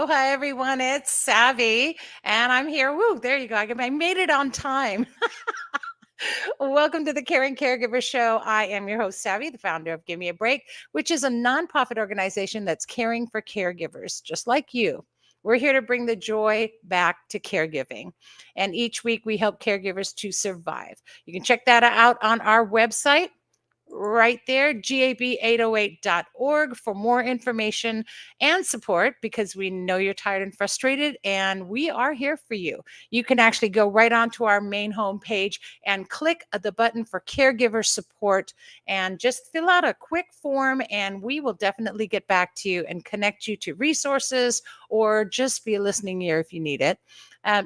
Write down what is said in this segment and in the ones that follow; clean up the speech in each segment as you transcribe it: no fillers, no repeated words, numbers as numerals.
Aloha, everyone. It's Savvy, and I'm here. Woo, there you go. I made it on time. Welcome to the Caring Caregiver Show. I am your host, Savvy, the founder of Give Me a Break, which is a nonprofit organization that's caring for caregivers, just like you. We're here to bring the joy back to caregiving. And each week we help caregivers to survive. You can check that out on our website right there, gab808.org, for more information and support, because we know you're tired and frustrated, and we are here for you. You can actually go right onto our main homepage and click the button for caregiver support and just fill out a quick form, and we will definitely get back to you and connect you to resources or just be a listening ear if you need it.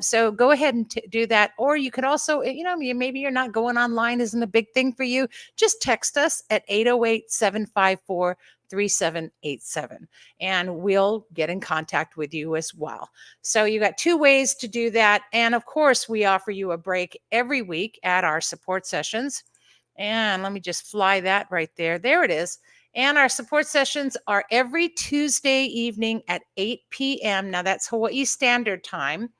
So go ahead and do that. Or you could also, maybe you're not going online, isn't a big thing for you. Just text us at 808-754-3787, and we'll get in contact with you as well. So you got two ways to do that. And of course, we offer you a break every week at our support sessions. And let me just fly that right there. There it is. And our support sessions are every Tuesday evening at 8 p.m. Now that's Hawaii Standard Time.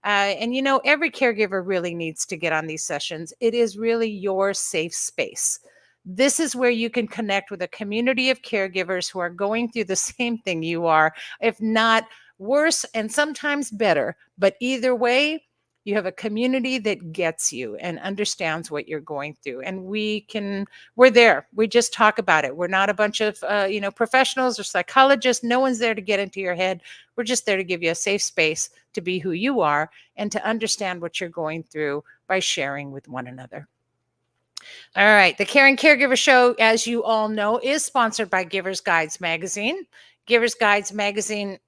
And every caregiver really needs to get on these sessions. It is really your safe space. This is where you can connect with a community of caregivers who are going through the same thing you are, if not worse, and sometimes better. But either way, you have a community that gets you and understands what you're going through. And we're there. We just talk about it. We're not a bunch of, professionals or psychologists. No one's there to get into your head. We're just there to give you a safe space to be who you are and to understand what you're going through by sharing with one another. All right. The Caring Caregiver Show, as you all know, is sponsored by Givers Guides Magazine. Givers Guides Magazine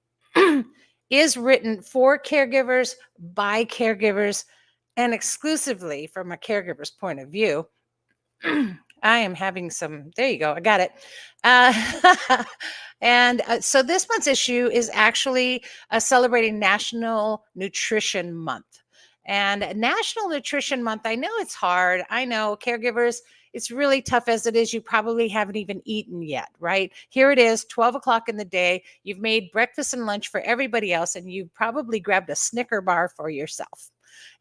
is written for caregivers, by caregivers, and exclusively from a caregiver's point of view. I am having there you go. I got it. So this month's issue is actually celebrating National Nutrition Month. And National Nutrition Month, I know it's hard. I know caregivers, it's really tough as it is. You probably haven't even eaten yet, right? Here it is, 12 o'clock in the day. You've made breakfast and lunch for everybody else, and you probably grabbed a Snicker bar for yourself.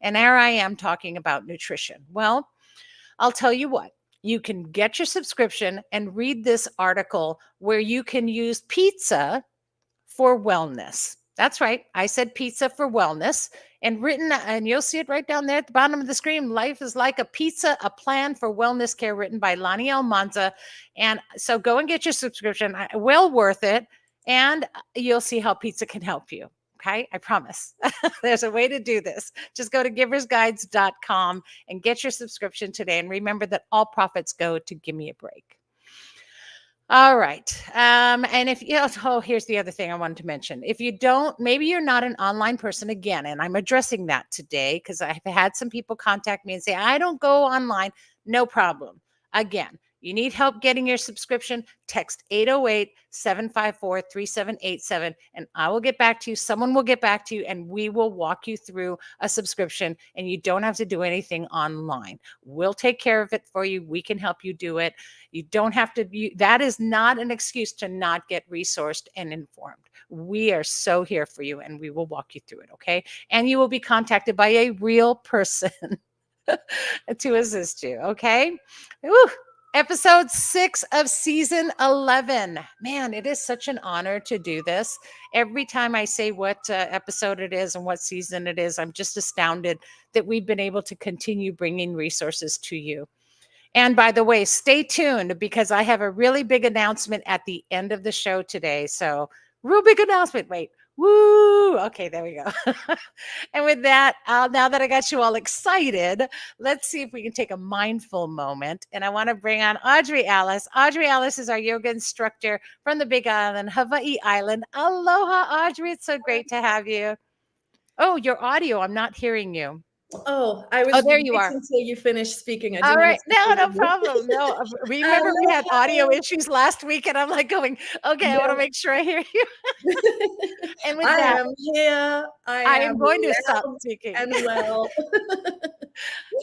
And there I am talking about nutrition. Well, I'll tell you what. You can get your subscription and read this article where you can use pizza for wellness. That's right. I said pizza for wellness, and you'll see it right down there at the bottom of the screen. Life is like a pizza, a plan for wellness care, written by Lani Almanza. And so go and get your subscription. Well worth it. And you'll see how pizza can help you. Okay, I promise. There's a way to do this. Just go to giversguides.com and get your subscription today. And remember that all profits go to Give Me a Break. All right. And here's the other thing I wanted to mention. If you don't, maybe you're not an online person again, and I'm addressing that today because I've had some people contact me and say, I don't go online. No problem. Again, you need help getting your subscription, text 808-754-3787, and I will get back to you. Someone will get back to you, and we will walk you through a subscription, and you don't have to do anything online. We'll take care of it for you. We can help you do it. You don't have to that is not an excuse to not get resourced and informed. We are so here for you, and we will walk you through it, okay? And you will be contacted by a real person to assist you, okay? Woo. Episode 6 of season 11. Man, it is such an honor to do this. Every time I say what episode it is and what season it is, I'm just astounded that we've been able to continue bringing resources to you. And by the way, stay tuned because I have a really big announcement at the end of the show today. So, real big announcement. Wait. Woo! Okay, there we go. And with that, now that I got you all excited, let's see if we can take a mindful moment. And I want to bring on Audrey Alice. Audrey Alice is our yoga instructor from the Big Island, Hawaii Island. Aloha, Audrey. It's so great to have you. Oh, your audio. I'm not hearing you. Oh, I was there you are. until you finished speaking. All right. No problem. No, remember we had audio issues last week, and I'm like going, okay, I want to make sure I hear you. And with that, am here. I am going to stop speaking. And well.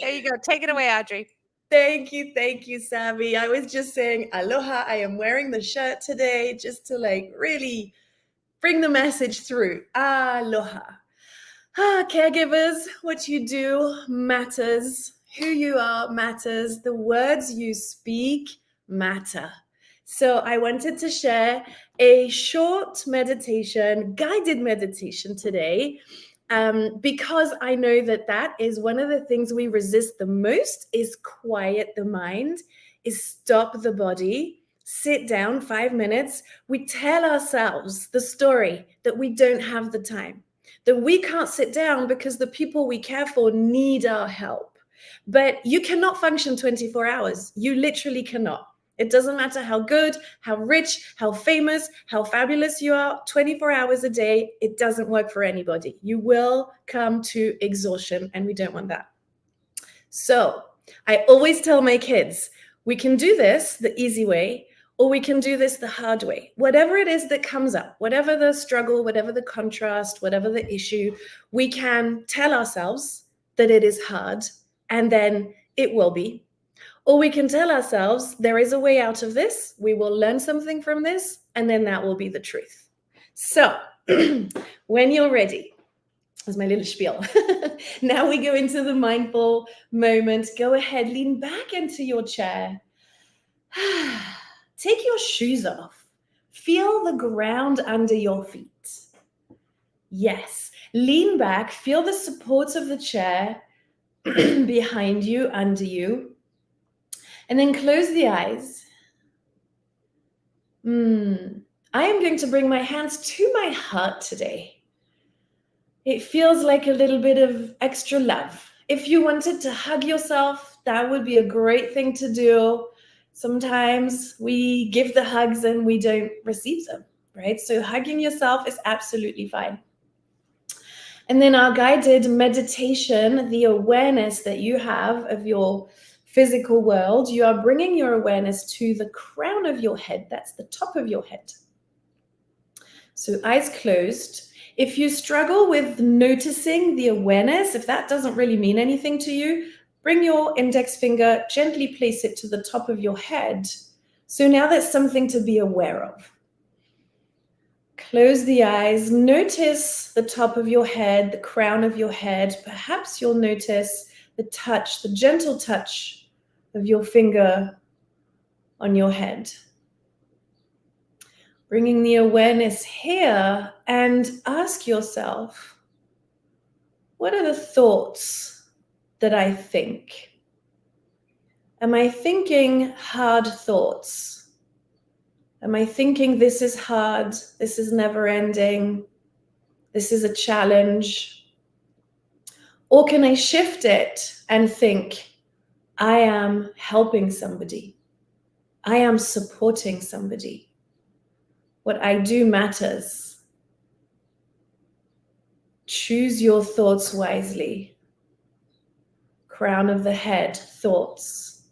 There you go. Take it away, Audrey. Thank you, Savvy. I was just saying aloha. I am wearing the shirt today just to really bring the message through. Aloha. Caregivers, what you do matters. Who you are matters. The words you speak matter. So I wanted to share a short meditation, guided meditation today, because I know that is one of the things we resist the most, is quiet the mind, is stop the body, sit down 5 minutes. We tell ourselves the story that we don't have the time, that we can't sit down because the people we care for need our help. But you cannot function 24 hours. You literally cannot. It doesn't matter how good, how rich, how famous, how fabulous you are, 24 hours a day, it doesn't work for anybody. You will come to exhaustion, and we don't want that. So I always tell my kids, we can do this the easy way, or we can do this the hard way. Whatever it is that comes up, whatever the struggle, whatever the contrast, whatever the issue, we can tell ourselves that it is hard, and then it will be. Or we can tell ourselves there is a way out of this, we will learn something from this, and then that will be the truth. So when you're ready, that's my little spiel. Now we go into the mindful moment. Go ahead, lean back into your chair. Take your shoes off. Feel the ground under your feet. Yes, lean back, feel the supports of the chair behind you, under you. And then close the eyes. I am going to bring my hands to my heart today. It feels like a little bit of extra love. If you wanted to hug yourself, that would be a great thing to do. Sometimes we give the hugs and we don't receive them, right? So hugging yourself is absolutely fine. And then our guided meditation, the awareness that you have of your physical world, you are bringing your awareness to the crown of your head. That's the top of your head. So eyes closed. If you struggle with noticing the awareness, if that doesn't really mean anything to you, bring your index finger, gently place it to the top of your head. So now that's something to be aware of. Close the eyes. Notice the top of your head, the crown of your head. Perhaps you'll notice the touch, the gentle touch of your finger on your head. Bringing the awareness here, and ask yourself, what are the thoughts that I think? Am I thinking hard thoughts? Am I thinking this is hard, this is never ending, this is a challenge? Or can I shift it and think, I am helping somebody. I am supporting somebody. What I do matters. Choose your thoughts wisely. Crown of the head, thoughts.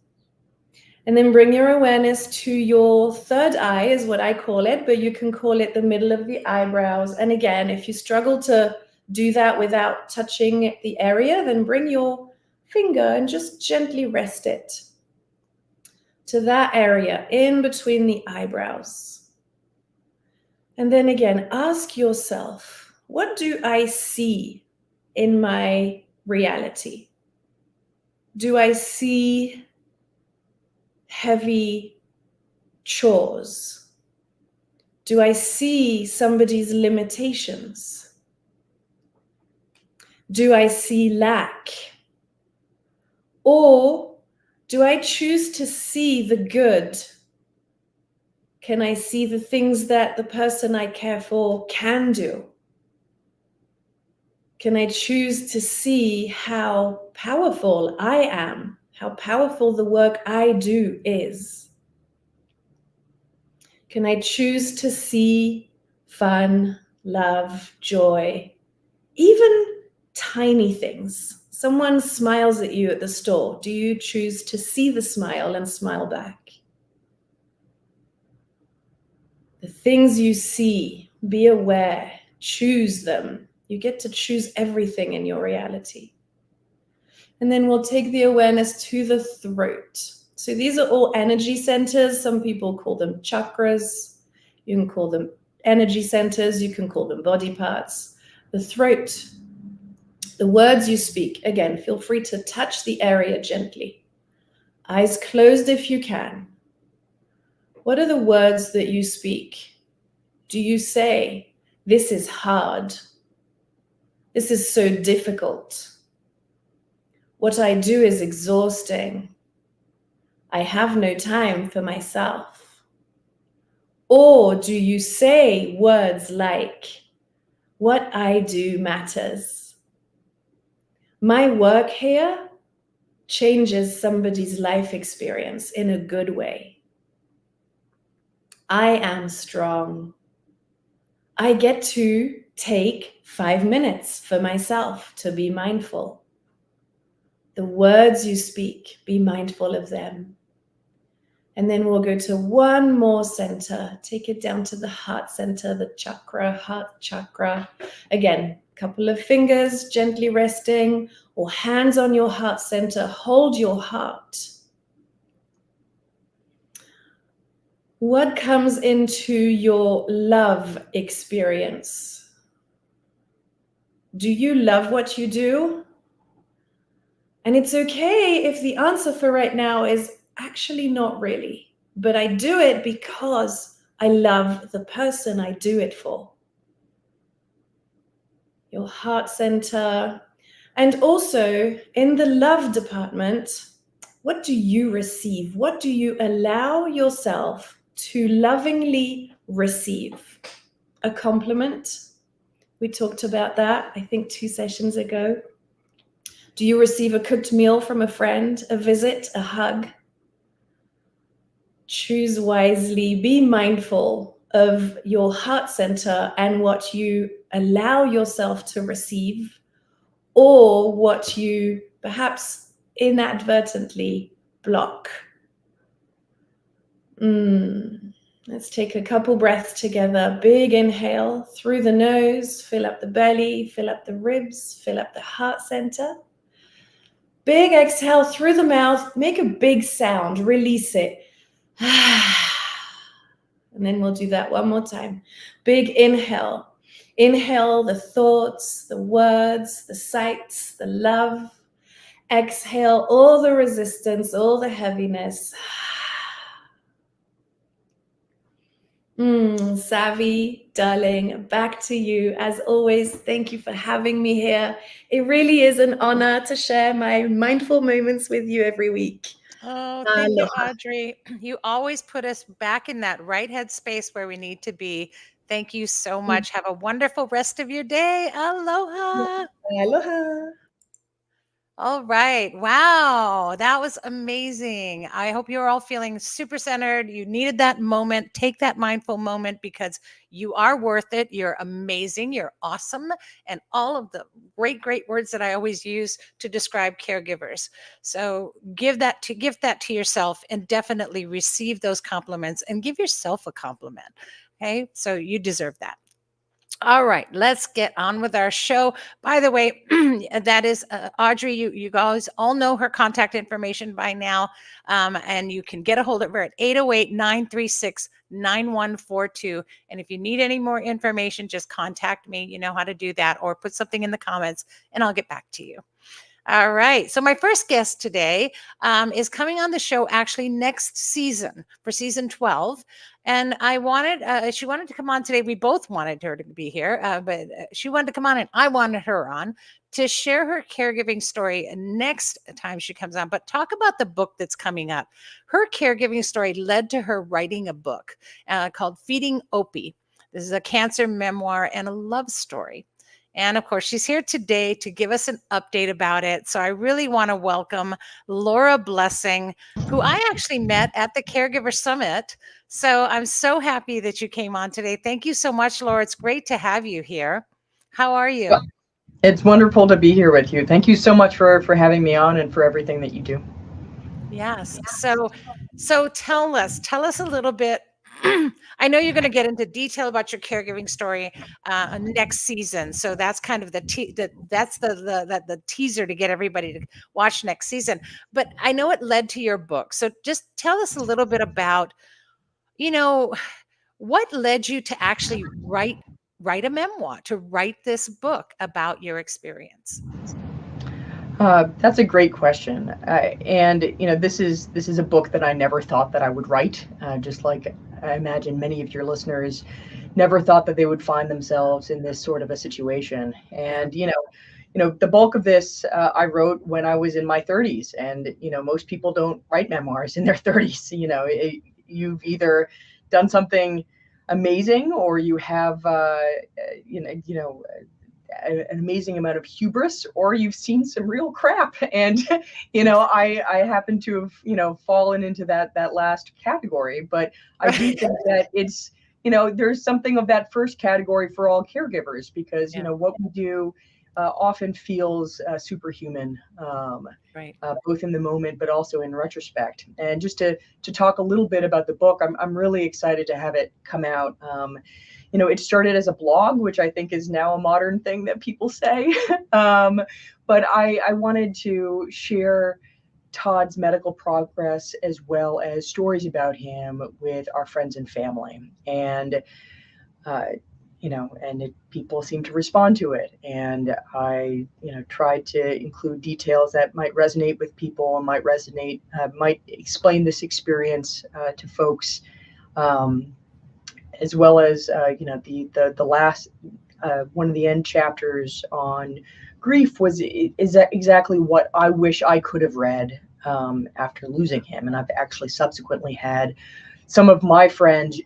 And then bring your awareness to your third eye, is what I call it, but you can call it the middle of the eyebrows. And again, if you struggle to do that without touching the area, then bring your finger and just gently rest it to that area in between the eyebrows. And then again, ask yourself, what do I see in my reality? Do I see heavy chores? Do I see somebody's limitations? Do I see lack? Or do I choose to see the good? Can I see the things that the person I care for can do? Can I choose to see how powerful I am, how powerful the work I do is? Can I choose to see fun, love, joy, even tiny things? Someone smiles at you at the store. Do you choose to see the smile and smile back? The things you see, be aware, choose them. You get to choose everything in your reality. And then we'll take the awareness to the throat. So these are all energy centers. Some people call them chakras. You can call them energy centers, you can call them body parts, the throat, the words you speak. Again, feel free to touch the area gently. Eyes closed if you can. What are the words that you speak? Do you say, "This is hard. This is so difficult. What I do is exhausting. I have no time for myself"? Or do you say words like, "What I do matters. My work here changes somebody's life experience in a good way. I am strong. I get to take 5 minutes for myself to be mindful." The words you speak, be mindful of them. And then we'll go to one more center. Take it down to the heart center, the chakra, heart chakra. Again, couple of fingers gently resting, or hands on your heart center. Hold your heart. What comes into your love experience? Do you love what you do? And it's okay if the answer for right now is actually not really, but I do it because I love the person I do it for. Your heart center. And also in the love department, what do you receive? What do you allow yourself to lovingly receive? A compliment. We talked about that, I think 2 sessions ago. Do you receive a cooked meal from a friend, a visit, a hug? Choose wisely. Be mindful of your heart center and what you allow yourself to receive, or what you perhaps inadvertently block. Let's take a couple breaths together. Big inhale through the nose, fill up the belly, fill up the ribs, fill up the heart center. Big exhale through the mouth, make a big sound, release it. And then we'll do that one more time. Big inhale. Inhale the thoughts, the words, the sights, the love. Exhale all the resistance, all the heaviness. Savvy, darling, back to you. As always, thank you for having me here. It really is an honor to share my mindful moments with you every week. Oh, thank you, Aloha. Audrey. You always put us back in that right head space where we need to be. Thank you so much. Have a wonderful rest of your day. Aloha. Aloha. All right. Wow. That was amazing. I hope you're all feeling super centered. You needed that moment. Take that mindful moment because you are worth it. You're amazing. You're awesome. And all of the great, great words that I always use to describe caregivers. So give that to yourself and definitely receive those compliments and give yourself a compliment. Okay. So you deserve that. All right, let's get on with our show. By the way, that is Audrey. You guys all know her contact information by now, and you can get a hold of her at 808-936-9142. And if you need any more information, just contact me. You know how to do that, or put something in the comments, and I'll get back to you. All right. So my first guest today is coming on the show actually next season for season 12. And she wanted to come on today. We both wanted her to be here, but she wanted to come on and I wanted her on to share her caregiving story next time she comes on, but talk about the book that's coming up. Her caregiving story led to her writing a book called Feeding Opie. This is a cancer memoir and a love story. And of course, she's here today to give us an update about it. So I really want to welcome Laura Blessing, who I actually met at the Caregiver Summit. So I'm so happy that you came on today. Thank you so much, Laura. It's great to have you here. How are you? Well, it's wonderful to be here with you. Thank you so much for having me on and for everything that you do. Yes. So tell us a little bit. I know you're going to get into detail about your caregiving story next season. So that's kind of the teaser to get everybody to watch next season. But I know it led to your book. So just tell us a little bit about, you know, what led you to actually write a memoir, to write this book about your experience? That's a great question, and this is a book that I never thought that I would write. Just like I imagine many of your listeners never thought that they would find themselves in this sort of a situation. And the bulk of this I wrote when I was in my 30s, and most people don't write memoirs in their 30s. You've either done something amazing, or you have an amazing amount of hubris, or you've seen some real crap. And I happen to have fallen into that last category. But I do think that it's there's something of that first category for all caregivers, because what we do often feels superhuman, both in the moment but also in retrospect. And just to talk a little bit about the book, I'm really excited to have it come out. It started as a blog, which I think is now a modern thing that people say. But I wanted to share Todd's medical progress, as well as stories about him, with our friends and family. And, people seem to respond to it. And I, tried to include details that might resonate with people, and might explain this experience to folks. As well as the last one of the end chapters on grief is exactly what I wish I could have read after losing him. And I've actually subsequently had some of my friends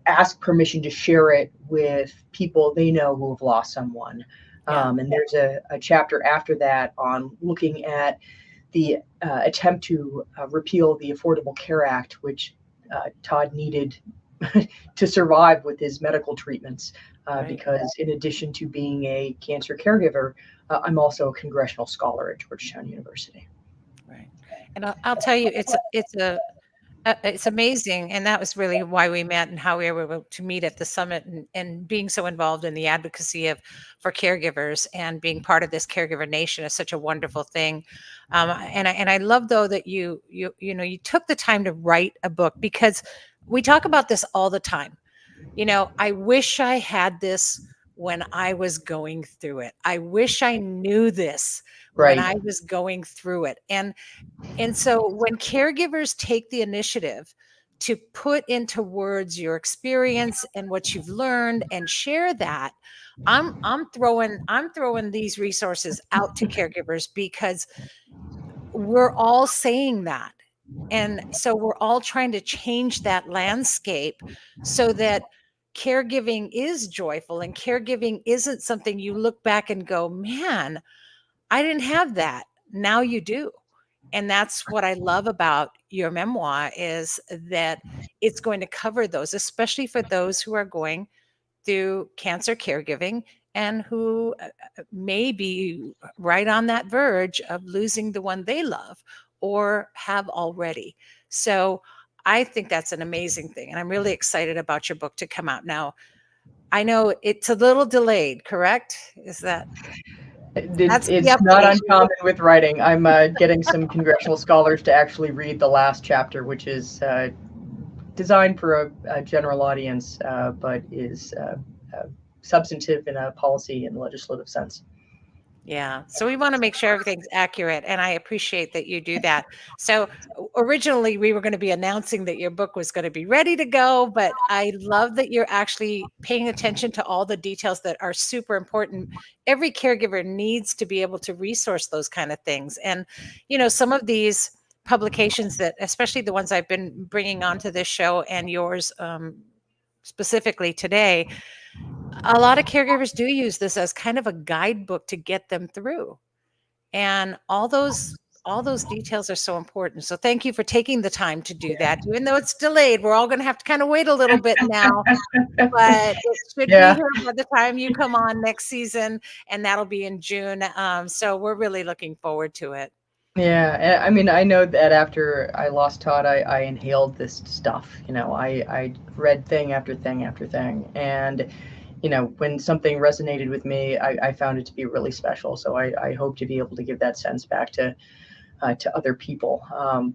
ask permission to share it with people they know who have lost someone. And there's a chapter after that on looking at the attempt to repeal the Affordable Care Act, which Todd needed to survive with his medical treatments, because in addition to being a cancer caregiver, I'm also a congressional scholar at Georgetown University. Right. And I'll tell you, it's amazing. And that was really why we met, and how we were able to meet at the summit, and being so involved in the advocacy for caregivers, and being part of this Caregiver Nation is such a wonderful thing. And I love, though, that you took the time to write a book, because we talk about this all the time. I wish I had this when I was going through it. I wish I knew this when I was going through it. And so when caregivers take the initiative to put into words your experience and what you've learned, and share that, I'm throwing these resources out to caregivers, because we're all saying that. And so we're all trying to change that landscape, so that caregiving is joyful, and caregiving isn't something you look back and go, man, I didn't have that. Now you do. And that's what I love about your memoir, is that it's going to cover those, especially for those who are going through cancer caregiving, and who may be right on that verge of losing the one they love, or have already. So I think that's an amazing thing. And I'm really excited about your book to come out now. I know it's a little delayed, correct? Is that? It's not uncommon with writing. I'm getting some congressional scholars to actually read the last chapter, which is designed for a general audience, but is substantive in a policy and legislative sense. Yeah. So we want to make sure everything's accurate. And I appreciate that you do that. So originally we were going to be announcing that your book was going to be ready to go, but I love that you're actually paying attention to all the details that are super important. Every caregiver needs to be able to resource those kind of things. And, some of these publications, that, especially the ones I've been bringing onto this show, and yours specifically today, a lot of caregivers do use this as kind of a guidebook to get them through. And all those details are so important. So thank you for taking the time to do that. Even though it's delayed, we're all going to have to kind of wait a little bit now, but it should be here by the time you come on next season, and that'll be in June. So we're really looking forward to it. Yeah, I mean, I know that after I lost Todd, I inhaled this stuff. I read thing after thing after thing, and when something resonated with me, I found it to be really special. So I hope to be able to give that sense back to other people.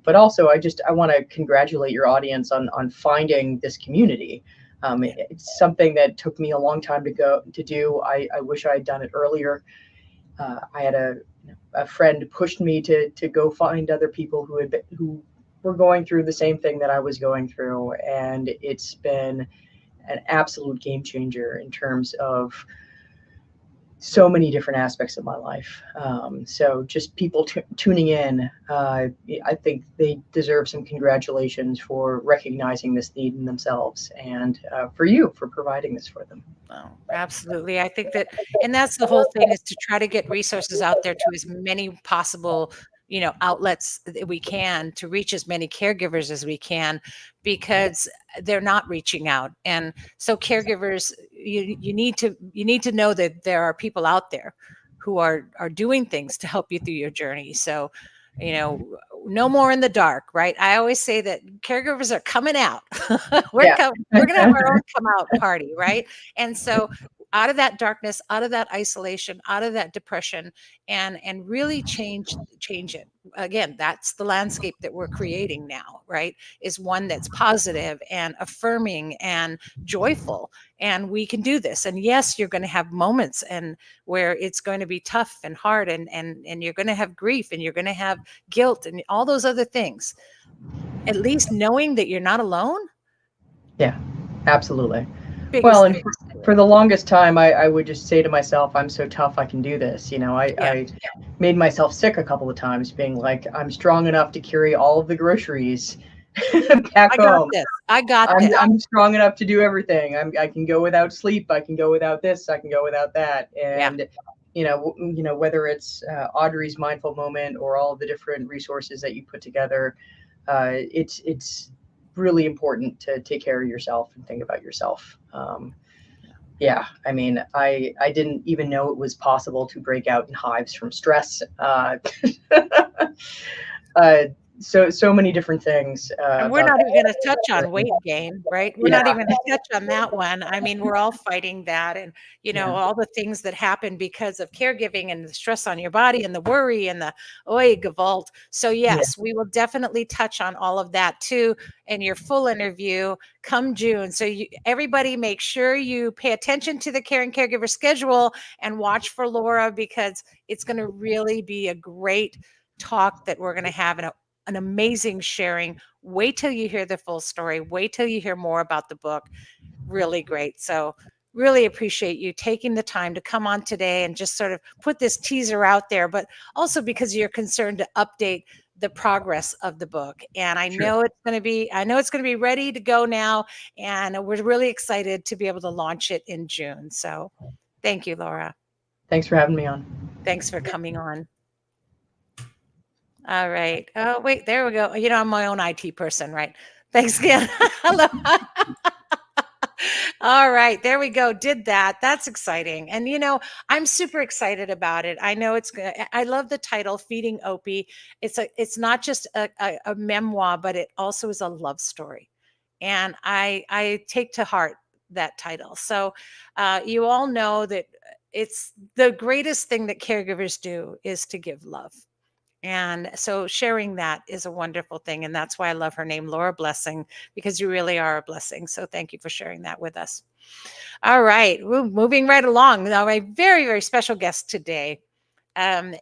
But also, I want to congratulate your audience on finding this community. It's something that took me a long time to do. I wish I had done it earlier. I had a friend pushed me to go find other people who were going through the same thing that I was going through, and it's been an absolute game changer in terms of so many different aspects of my life. So just people tuning in, I think they deserve some congratulations for recognizing this need in themselves, and for you for providing this for them. Oh, absolutely. I think that, and that's the whole thing, is to try to get resources out there to as many possible, outlets that we can, to reach as many caregivers as we can, because they're not reaching out. And so caregivers, you need to know that there are people out there who are doing things to help you through your journey. So, no more in the dark, right? I always say that caregivers are coming out. we're Yeah. we're gonna have our own come out party, right? And so out of that darkness, out of that isolation, out of that depression, and really change it. Again, that's the landscape that we're creating now, right? Is one that's positive and affirming and joyful. And we can do this. And yes, you're going to have moments and where it's going to be tough and hard, and you're going to have grief, and you're going to have guilt, and all those other things. At least knowing that you're not alone. Yeah, absolutely. Biggest Well, and thing. for the longest time, I would just say to myself, I'm so tough, I can do this. I made myself sick a couple of times, being like, I'm strong enough to carry all of the groceries back I got home. this. I got this. I'm strong enough to do everything. I can go without sleep. I can go without this. I can go without that. And whether it's Audrey's mindful moment or all of the different resources that you put together, it's really important to take care of yourself and think about yourself. Yeah, I mean, I didn't even know it was possible to break out in hives from stress. So many different things. And we're not even going to touch on weight gain, right? We're not even going to touch on that one. I mean, we're all fighting that, and all the things that happen because of caregiving and the stress on your body and the worry and the gewalt. So yes, we will definitely touch on all of that too in your full interview come June. So everybody make sure you pay attention to the Care and Caregiver schedule and watch for Laura, because it's going to really be a great talk that we're going to have, an amazing sharing. Wait till you hear the full story. Wait till you hear more about the book. Really great. So really appreciate you taking the time to come on today and just sort of put this teaser out there, but also because you're concerned to update the progress of the book. And I know it's going to be ready to go now. And we're really excited to be able to launch it in June. So thank you, Laura. Thanks for having me on. Thanks for coming on. All right. Oh, wait, there we go. I'm my own IT person, right? Thanks again. Hello. All right, there we go. Did that. That's exciting. And, I'm super excited about it. I know it's good. I love the title, Feeding Opie. It's not just a memoir, but it also is a love story. And I take to heart that title. So you all know that it's the greatest thing that caregivers do is to give love. And so sharing that is a wonderful thing. And that's why I love her name, Laura Blessing, because you really are a blessing. So thank you for sharing that with us. All right, we're moving right along. Now, my very, very special guest today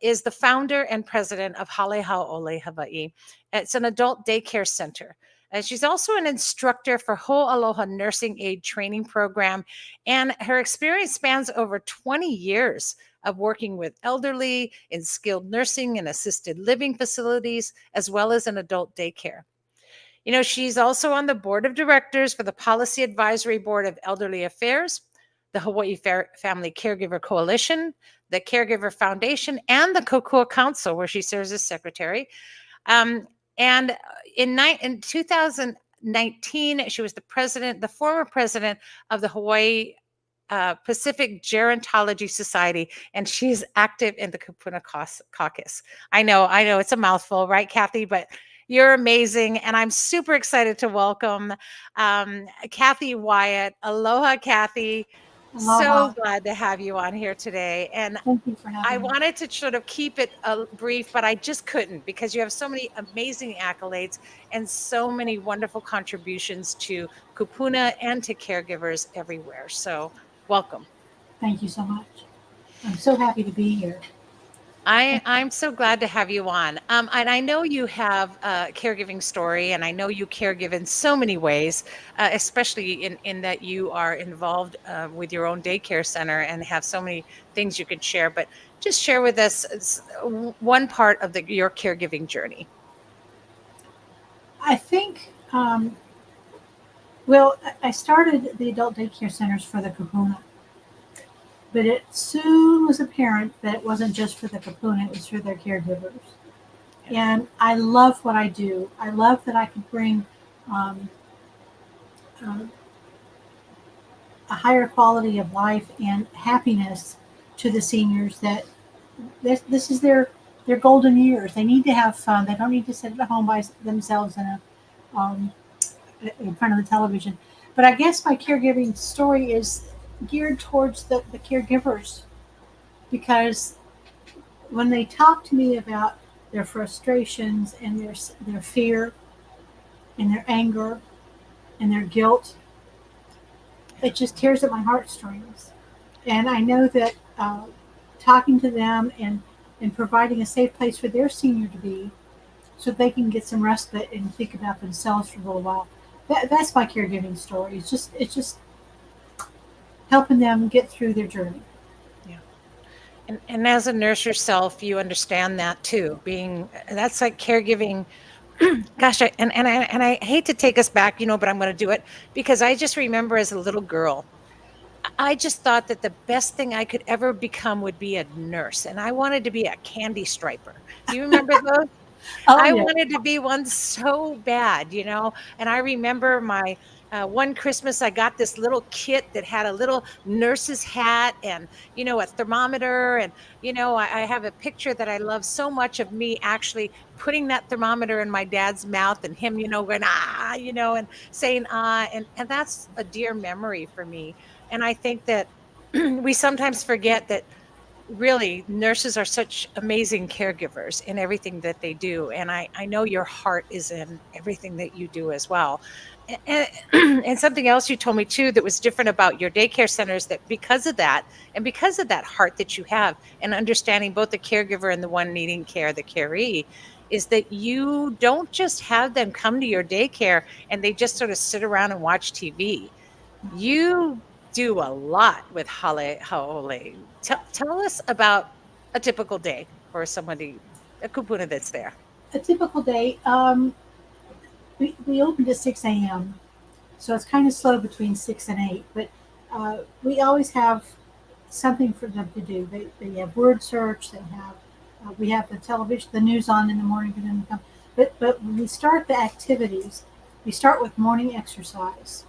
is the founder and president of Hale Hau'ole Hawaii. It's an adult daycare center. And she's also an instructor for Ho'aloha Nursing Aid Training Program. And her experience spans over 20 years of working with elderly in skilled nursing and assisted living facilities, as well as in adult daycare. She's also on the board of directors for the Policy Advisory Board of Elderly Affairs, the Hawaii Family Caregiver Coalition, the Caregiver Foundation, and the Kokua Council, where she serves as secretary. And in 2019, she was the former president of the Hawaii Pacific Gerontology Society, and she's active in the Kupuna Caucus. I know it's a mouthful, right, Kathy? But you're amazing, and I'm super excited to welcome Kathy Wyatt. Aloha, Kathy. So Aloha. glad to have you on here today. And Thank you for I having me. wanted to sort of keep it brief, but I just couldn't because you have so many amazing accolades and so many wonderful contributions to Kupuna and to caregivers everywhere. So, welcome. Thank you so much. I'm so happy to be here. I'm so glad to have you on. And I know you have a caregiving story, and I know you caregive in so many ways, especially in that you are involved with your own daycare center and have so many things you could share. But just share with us one part of your caregiving journey. I think, well, I started the adult daycare centers for the Kapuna, but it soon was apparent that it wasn't just for the Kapuna, it was for their caregivers. And I love what I do. I love that I could bring um, uh, a higher quality of life and happiness to the seniors that this is their golden years. They need to have fun. They don't need to sit at home by themselves um, in front of the television. But I guess my caregiving story is geared towards the caregivers because when they talk to me about their frustrations and their fear and their anger and their guilt, it just tears at my heartstrings. And I know that talking to them and providing a safe place for their senior to be so they can get some respite and think about themselves for a little while. That's my caregiving story. It's just helping them get through their journey. And as a nurse yourself, you understand that too. That's like caregiving. Gosh, I hate to take us back, but I'm going to do it because I just remember as a little girl, I just thought that the best thing I could ever become would be a nurse, and I wanted to be a candy striper. Do you remember those? Oh I yeah. wanted to be one so bad, and I remember my one Christmas, I got this little kit that had a little nurse's hat and, a thermometer. And, I have a picture that I love so much of me actually putting that thermometer in my dad's mouth and him, going, ah, and saying, ah. And that's a dear memory for me. And I think that we sometimes forget that really nurses are such amazing caregivers in everything that they do, and I know your heart is in everything that you do as well. And, and something else you told me too that was different about your daycare centers, that because of that and because of that heart that you have and understanding both the caregiver and the one needing care, the caree, is that you don't just have them come to your daycare and they just sort of sit around and watch TV. You do a lot with Haole. Tell us about a typical day for somebody, a kupuna that's there. A typical day. We opened at 6 a.m. So it's kind of slow between 6 and 8, but we always have something for them to do. They have word search. They have we have the television, the news on in the morning for them to come. But when we start the activities, we start with morning exercise.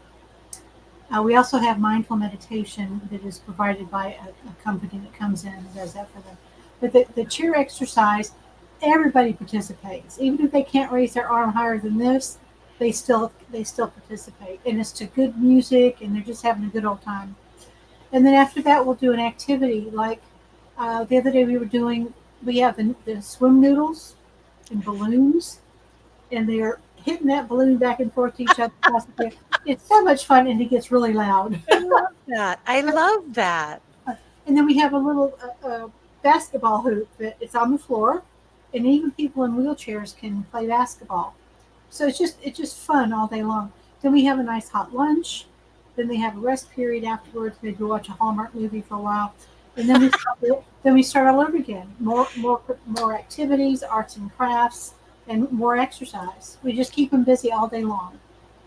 We also have mindful meditation that is provided by a company that comes in and does that for them. But the cheer exercise, everybody participates. Even if they can't raise their arm higher than this, they still participate. And it's to good music, and they're just having a good old time. And then after that, we'll do an activity like the other day we have the swim noodles and balloons, and they're hitting that balloon back and forth to each other. It's so much fun, and it gets really loud. I love that. I love that. And then we have a little basketball hoop that it's on the floor, and even people in wheelchairs can play basketball. So it's just fun all day long. Then we have a nice hot lunch. Then they have a rest period afterwards. Maybe watch a Hallmark movie for a while, and then we start all over again. More activities, arts and crafts, and more exercise. We just keep them busy all day long.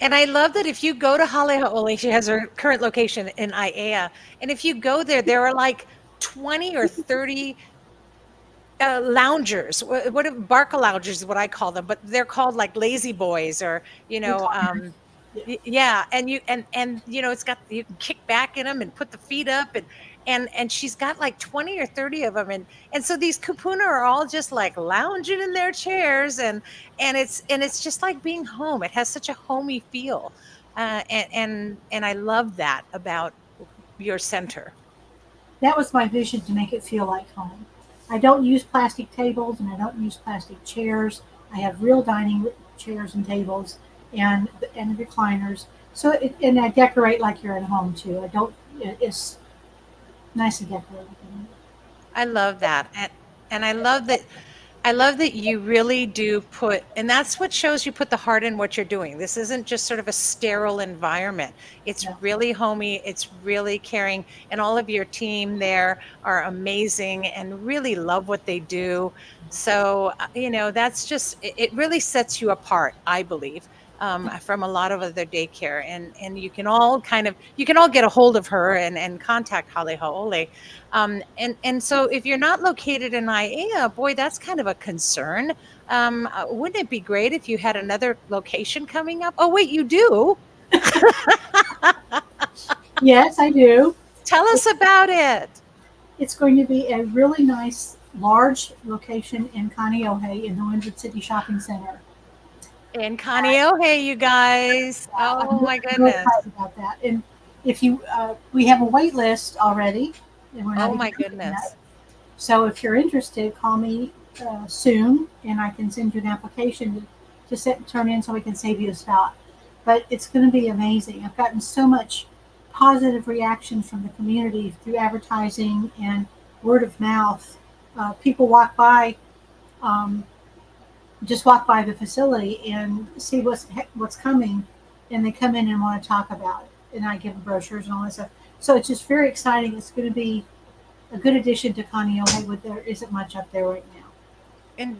And I love that if you go to Hale'aole, she has her current location in Aiea, and if you go there, there are like 20 or 30 loungers. What barca loungers is what I call them, but they're called like lazy boys, or yeah. And it's got, you can kick back in them and put the feet up, and she's got like 20 or 30 of them, and so these kupuna are all just like lounging in their chairs, and it's just like being home. It has such a homey feel, and I love that about your center. That was my vision, to make it feel like home. I don't use plastic tables and I don't use plastic chairs. I have real dining chairs and tables and recliners. So and I decorate like you're at home too. I don't. It's nicely decorated. I love that. And I love that you really do put, and that's what shows you put the heart in what you're doing. This isn't just sort of a sterile environment. It's Yeah. really homey. It's really caring. And all of your team there are amazing and really love what they do. So, that's just, it really sets you apart, I believe. From a lot of other daycare, and you can all get a hold of her and contact Hale Ha'ole. And so if you're not located in Aiea, boy, that's kind of a concern. Wouldn't it be great if you had another location coming up? Oh, wait, you do? Yes, I do. Tell us about it. It's going to be a really nice, large location in Kaneohe in the Windward City Shopping Center. In Kaneohe, you guys. Oh, my I'm really goodness. excited about that. And if you, we have a wait list already. And we're not Oh, my even open goodness. yet. So if you're interested, call me soon, and I can send you an application to turn in so we can save you a spot. But it's going to be amazing. I've gotten so much positive reaction from the community through advertising and word of mouth. People walk by, just walk by the facility and see what's coming, and they come in and want to talk about it. And I give them brochures and all that stuff. So it's just very exciting. It's going to be a good addition to Kaneohe, but there isn't much up there right now. And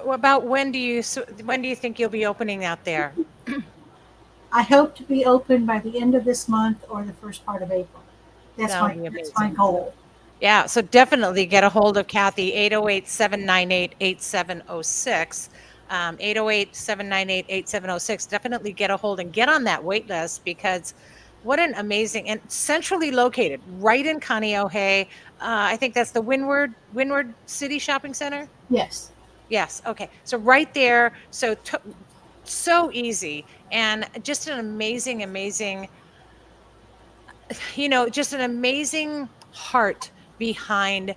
about when do you think you'll be opening out there? I hope to be open by the end of this month or the first part of April. That's That'll be my goal. Yeah, so definitely get a hold of Kathy, 808-798-8706. 808-798-8706. Definitely get a hold and get on that wait list, because what an amazing and centrally located right in Kaneohe. I think that's the Windward City Shopping Center. Yes. Yes. Okay. So right there. So easy, and just an amazing, just an amazing heart behind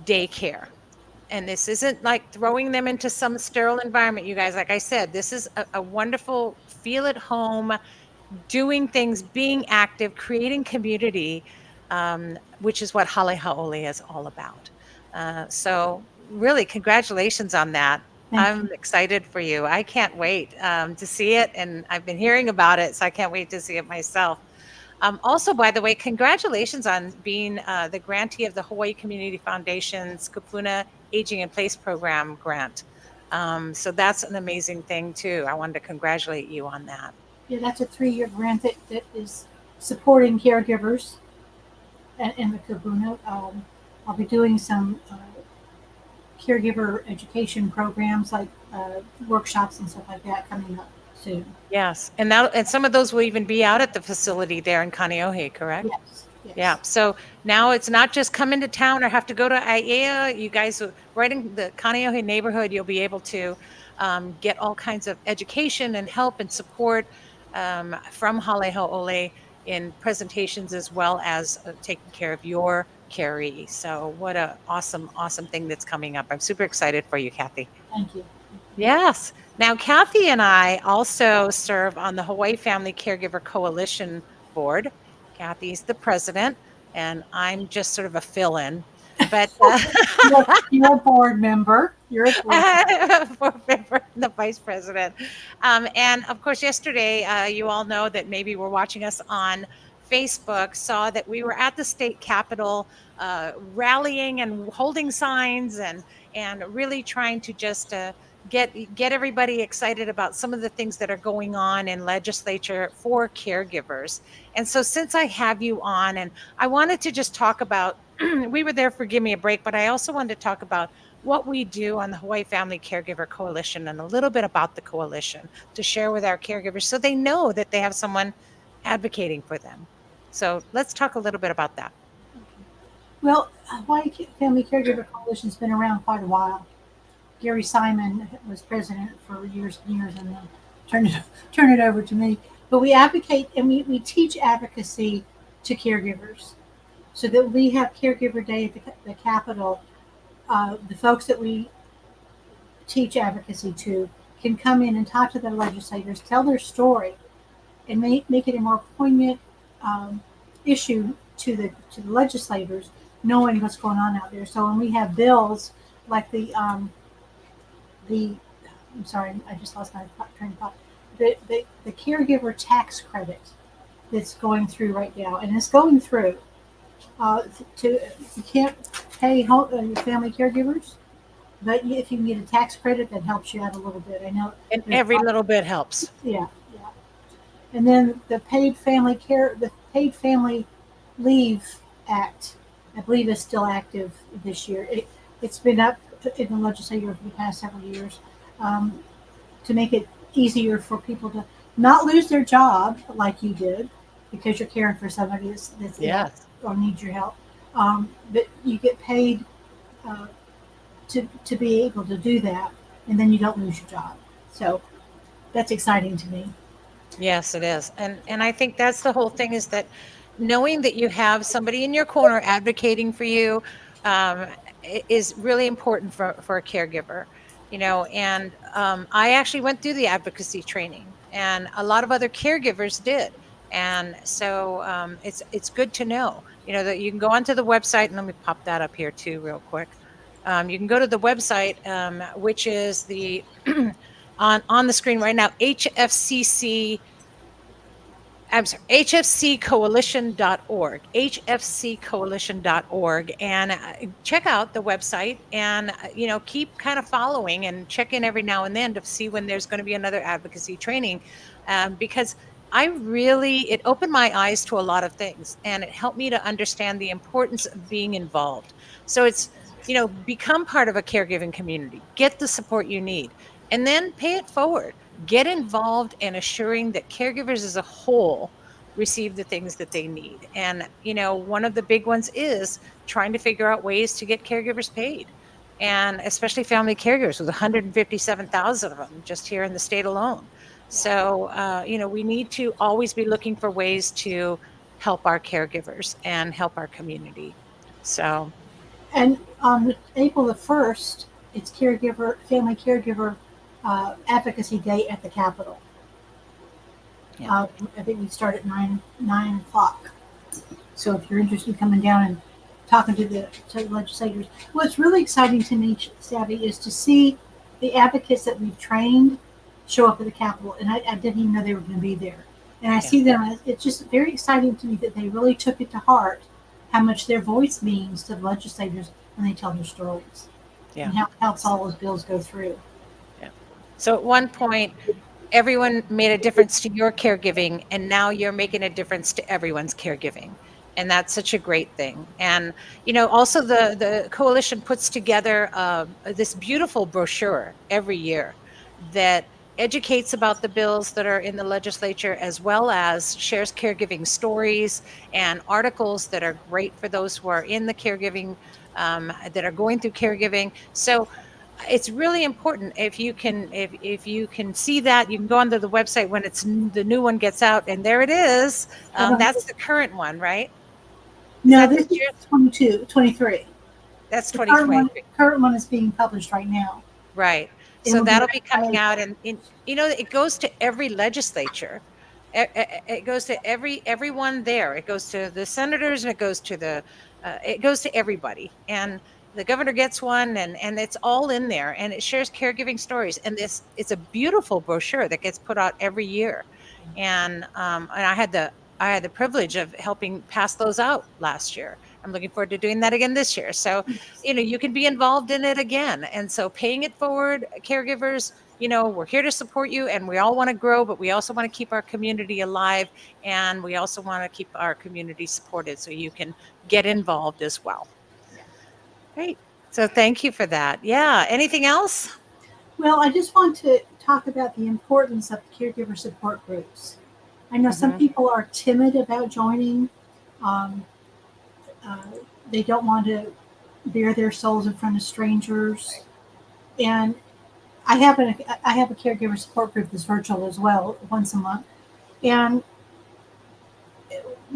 daycare. And this isn't like throwing them into some sterile environment, you guys. Like I said, this is a wonderful feel at home, doing things, being active, creating community, which is what Hale Ha'ole is all about. So really, congratulations on that. I'm excited for you. I can't wait to see it, and I've been hearing about it, so I can't wait to see it myself. Also, by the way, congratulations on being the grantee of the Hawaii Community Foundation's Kupuna Aging in Place Program grant. So that's an amazing thing too. I wanted to congratulate you on that. Yeah, that's a 3-year grant that is supporting caregivers in the Kupuna. I'll be doing some caregiver education programs, like workshops and stuff like that, coming up soon. Yes, and some of those will even be out at the facility there in Kaneohe, correct? Yes. Yeah. So now it's not just come into town or have to go to Aiea. You guys, right in the Kaneohe neighborhood, you'll be able to get all kinds of education and help and support from Hale Ha'ole in presentations, as well as taking care of your caree. So what a awesome thing that's coming up. I'm super excited for you, Kathy. Thank you. Yes. Now, Kathy and I also serve on the Hawaii Family Caregiver Coalition board. Kathy's the president, and I'm just sort of a fill-in. But you're a board member. You're a board member, the vice president. And of course, yesterday, you all know that maybe we're watching us on Facebook, saw that we were at the state capitol rallying and holding signs and really trying to just get everybody excited about some of the things that are going on in legislature for caregivers. And so since I have you on, and I wanted to just talk about, we were there for Give Me a Break, but I also wanted to talk about what we do on the Hawaii Family Caregiver Coalition and a little bit about the coalition to share with our caregivers so they know that they have someone advocating for them. So let's talk a little bit about that. Well, Hawaii Family Caregiver Coalition has been around quite a while. Gary Simon was president for years and years, and then turn it over to me. But we advocate and we teach advocacy to caregivers, so that we have Caregiver Day at the Capitol. The folks that we teach advocacy to can come in and talk to their legislators, tell their story, and make it a more poignant issue to the legislators, knowing what's going on out there. So when we have bills like the I'm sorry, I just lost my train of thought. The caregiver tax credit that's going through right now, and it's going through. You can't pay family caregivers, but if you can get a tax credit, that helps you out a little bit. I know, And every little bit helps. yeah. And then the paid family leave act, I believe, is still active this year. It's been up in the legislature for the past several years, to make it easier for people to not lose their job like you did, because you're caring for somebody that's ill or needs your help. But you get paid to be able to do that, and then you don't lose your job. So that's exciting to me. Yes, it is. And I think that's the whole thing, is that knowing that you have somebody in your corner advocating for you is really important for a caregiver, and I actually went through the advocacy training, and a lot of other caregivers did. And so it's good to know, that you can go onto the website, and let me pop that up here too real quick. You can go to the website, which is the on the screen right now, hfccoalition.org, hfccoalition.org, and check out the website, and keep kind of following and check in every now and then to see when there's going to be another advocacy training, because it opened my eyes to a lot of things, and it helped me to understand the importance of being involved. So it's, become part of a caregiving community, get the support you need, and then pay it forward. Get involved in assuring that caregivers as a whole receive the things that they need. And, one of the big ones is trying to figure out ways to get caregivers paid, and especially family caregivers, with 157,000 of them just here in the state alone. So, we need to always be looking for ways to help our caregivers and help our community. So, And on April the 1st, it's family caregiver advocacy day at the Capitol. Yeah. I think we start at 9 o'clock. So if you're interested in coming down and talking to the legislators, what's really exciting to me, Savvy, is to see the advocates that we've trained show up at the Capitol, and I didn't even know they were going to be there. And I see them. It's just very exciting to me that they really took it to heart, how much their voice means to the legislators when they tell their stories, and how it helps all those bills go through. So at one point, everyone made a difference to your caregiving, and now you're making a difference to everyone's caregiving. And that's such a great thing. And, also the coalition puts together this beautiful brochure every year that educates about the bills that are in the legislature, as well as shares caregiving stories and articles that are great for those who are in the caregiving, that are going through caregiving. So it's really important. If you can see that, you can go onto the website when the new one gets out, and there it is. That's the current one, right? No, this is 23. That's The 2023. current one is being published right now. Right. So that'll be coming out, and it goes to every legislature. It goes to everyone there. It goes to the senators, and it goes to everybody. And the governor gets one, and it's all in there, and it shares caregiving stories. And it's a beautiful brochure that gets put out every year. And I had the privilege of helping pass those out last year. I'm looking forward to doing that again this year. So, you can be involved in it again. And so paying it forward, caregivers, we're here to support you, and we all want to grow, but we also want to keep our community alive, and we also want to keep our community supported, so you can get involved as well. Great. So thank you for that. Yeah. Anything else? Well, I just want to talk about the importance of caregiver support groups. I know some people are timid about joining. They don't want to bare their souls in front of strangers. And I have a caregiver support group that's virtual as well, once a month. And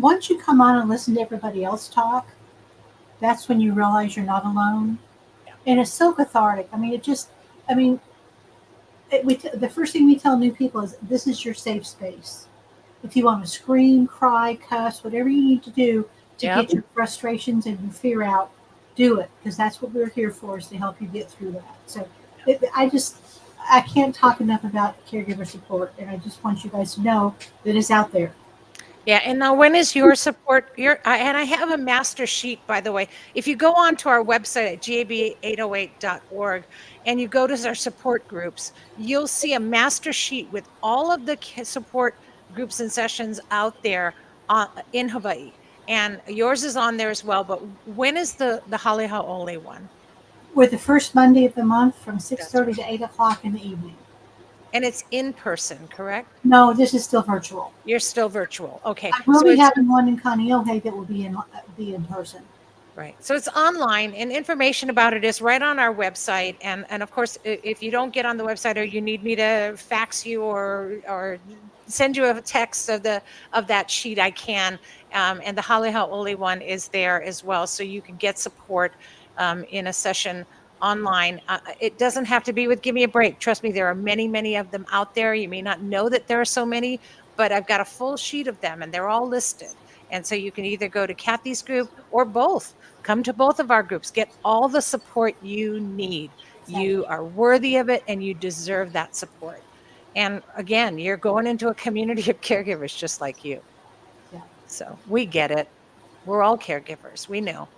once you come on and listen to everybody else talk, that's when you realize you're not alone. And it's so cathartic. I mean, the first thing we tell new people is this is your safe space. If you want to scream, cry, cuss, whatever you need to do to Yep. get your frustrations and your fear out, do it, because that's what we're here for, is to help you get through that. So I can't talk enough about caregiver support, and I just want you guys to know that it's out there. Yeah, and now when is your support? And I have a master sheet, by the way. If you go on to our website at gab808.org and you go to our support groups, you'll see a master sheet with all of the support groups and sessions out there in Hawaii. And yours is on there as well. But when is the Hale Hau'ole one? We're the first Monday of the month from That's 6:30 to 8 o'clock in the evening. And it's in person, correct? No, this is still virtual. You're still virtual. Okay. I will So be it's- having one in Kaneohe that will be in person. Right. So it's online, and information about it is right on our website. And of course, if you don't get on the website, or you need me to fax you or send you a text of that sheet, I can. And the Hale Hau'ole one is there as well, so you can get support in a session online. It doesn't have to be with Give Me a Break. Trust me, there are many, many of them out there. You may not know that there are so many, but I've got a full sheet of them, and they're all listed. And so you can either go to Kathy's group or both. Come to both of our groups. Get all the support you need. You are worthy of it, and you deserve that support. And again, you're going into a community of caregivers just like you. Yeah. So we get it. We're all caregivers. We know.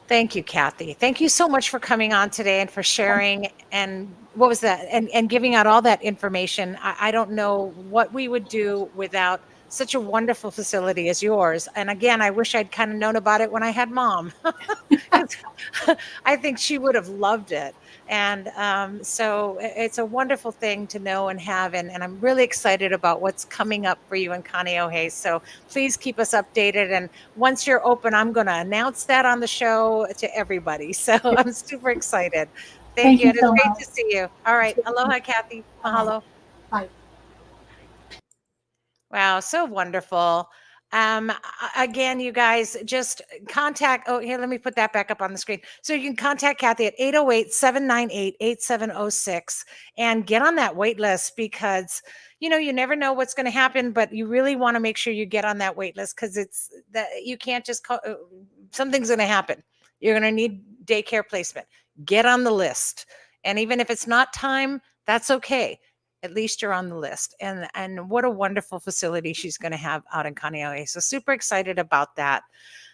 Thank you, Kathy. Thank you so much for coming on today and for sharing. And what was that? And giving out all that information. I don't know what we would do without such a wonderful facility as yours. And again, I wish I'd kind of known about it when I had Mom. I think she would have loved it. And so it's a wonderful thing to know and have. And I'm really excited about what's coming up for you in Kaneohe. So please keep us updated. And once you're open, I'm going to announce that on the show to everybody. So I'm super excited. Thank you. you It is so great much. to see you. All right. Aloha, Kathy. Mahalo. Bye. Wow, so wonderful. Again, you guys, just contact. Oh, here, let me put that back up on the screen. So you can contact Kathy at 808-798-8706 and get on that wait list, because you never know what's going to happen, but you really want to make sure you get on that wait list, because it's that you can't just call. Something's going to happen. You're going to need daycare placement. Get on the list. And even if it's not time, that's okay. At least you're on the list. And what a wonderful facility she's going to have out in Kaneohe. So super excited about that.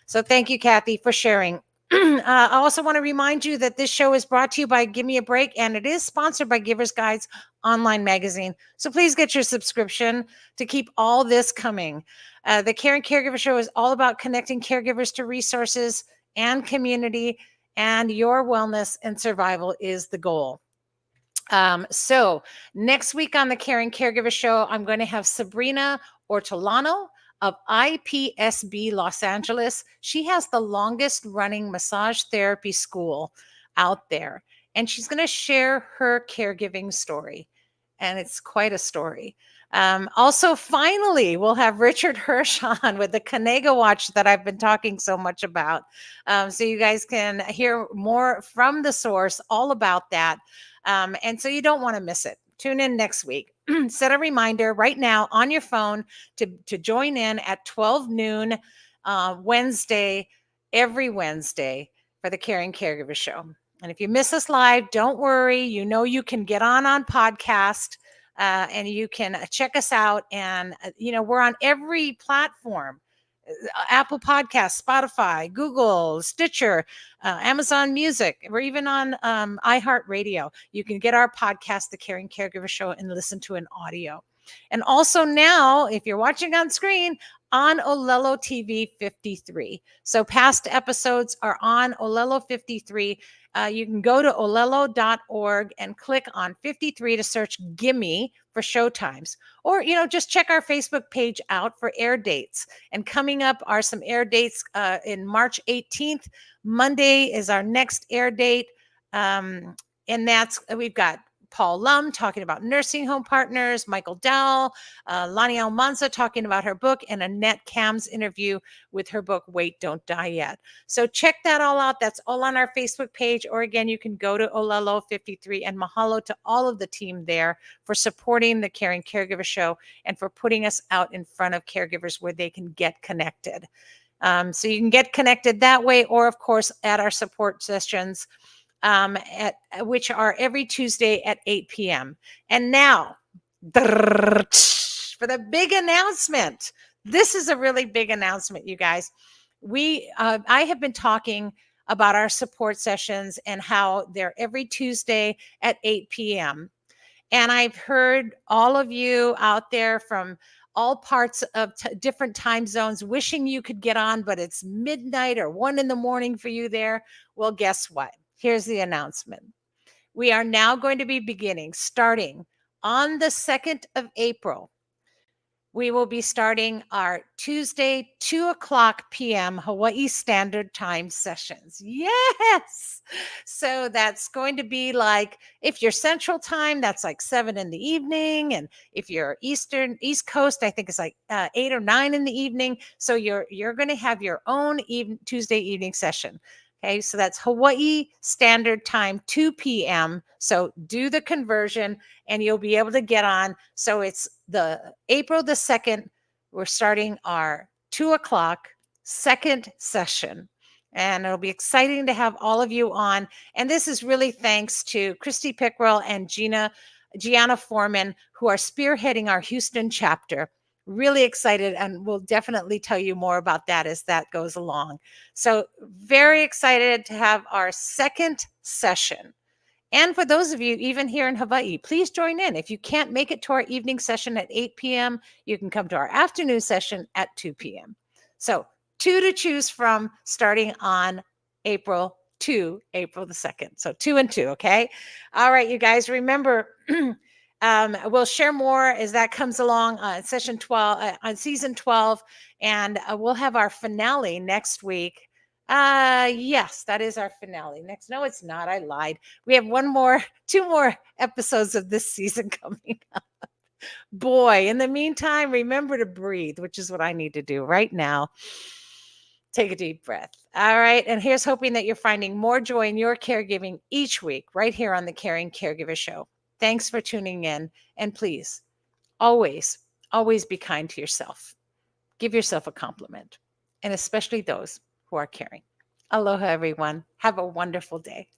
So thank you, Kathy, for sharing. I also want to remind you that this show is brought to you by Give Me a Break, and it is sponsored by Givers Guides online magazine. So please get your subscription to keep all this coming. The Care and Caregiver Show is all about connecting caregivers to resources and community, and your wellness and survival is the goal. So next week on the Caring Caregiver Show, I'm going to have Sabrina Ortolano of IPSB Los Angeles. She has the longest running massage therapy school out there, and she's going to share her caregiving story. And it's quite a story. Also, finally, we'll have Richard Hirsch on with the Kanega Watch that I've been talking so much about. So you guys can hear more from the source all about that. And so you don't want to miss it. Tune in next week. Set a reminder right now on your phone to join in at 12 noon Wednesday, every Wednesday, for the Caring Caregiver Show. And if you miss us live, don't worry. You can get on podcast and you can check us out. And, we're on every platform. Apple Podcasts, Spotify, Google, Stitcher, Amazon Music. We're even on iHeartRadio. You can get our podcast, The Caring Caregiver Show, and listen to an audio. And also now, if you're watching on screen, on Olelo TV 53. So past episodes are on Olelo 53. You can go to olelo.org and click on 53 to search Gimme for showtimes. Or, just check our Facebook page out for air dates. And coming up are some air dates in March 18th. Monday is our next air date. And we've got Paul Lum talking about nursing home partners, Michael Dell, Lani Almanza talking about her book, and Annette Cam's interview with her book, Wait, Don't Die Yet. So check that all out. That's all on our Facebook page. Or again, you can go to Olelo53, and mahalo to all of the team there for supporting the Caring Caregiver Show and for putting us out in front of caregivers where they can get connected. So you can get connected that way, or of course at our support sessions, which are every Tuesday at 8 p.m. And now, for the big announcement. This is a really big announcement, you guys. I have been talking about our support sessions and how they're every Tuesday at 8 p.m. And I've heard all of you out there from all parts of different time zones wishing you could get on, but it's midnight or 1 a.m. for you there. Well, guess what? Here's the announcement. We are now going to be starting on the 2nd of April. We will be starting our Tuesday, 2:00 p.m. Hawaii Standard Time sessions. Yes. So that's going to be like, if you're Central Time, that's like 7 in the evening. And if you're East Coast, I think it's like 8 or 9 in the evening. So you're going to have your own Tuesday evening session. Okay, so that's Hawaii Standard Time, 2 p.m. So do the conversion and you'll be able to get on. So it's the April the 2nd. We're starting our 2:00 second session. And it'll be exciting to have all of you on. And this is really thanks to Christy Pickrell and Gianna Foreman, who are spearheading our Houston chapter. Really excited, and we'll definitely tell you more about that as that goes along. So very excited to have our second session. And for those of you even here in Hawaii, please join in. If you can't make it to our evening session at 8 p.m., you can come to our afternoon session at 2 p.m. So 2 to choose from, starting on April the 2nd. So 2 and 2, okay? All right, you guys, remember, we'll share more as that comes along on session 12, on season 12, and we'll have our finale next week. Yes, that is our finale next. No, it's not. I lied. We have 2 more episodes of this season coming up. Boy, in the meantime, remember to breathe, which is what I need to do right now. Take a deep breath. All right. And here's hoping that you're finding more joy in your caregiving each week right here on the Caring Caregiver Show. Thanks for tuning in. And please, always, always be kind to yourself. Give yourself a compliment, and especially those who are caring. Aloha, everyone. Have a wonderful day.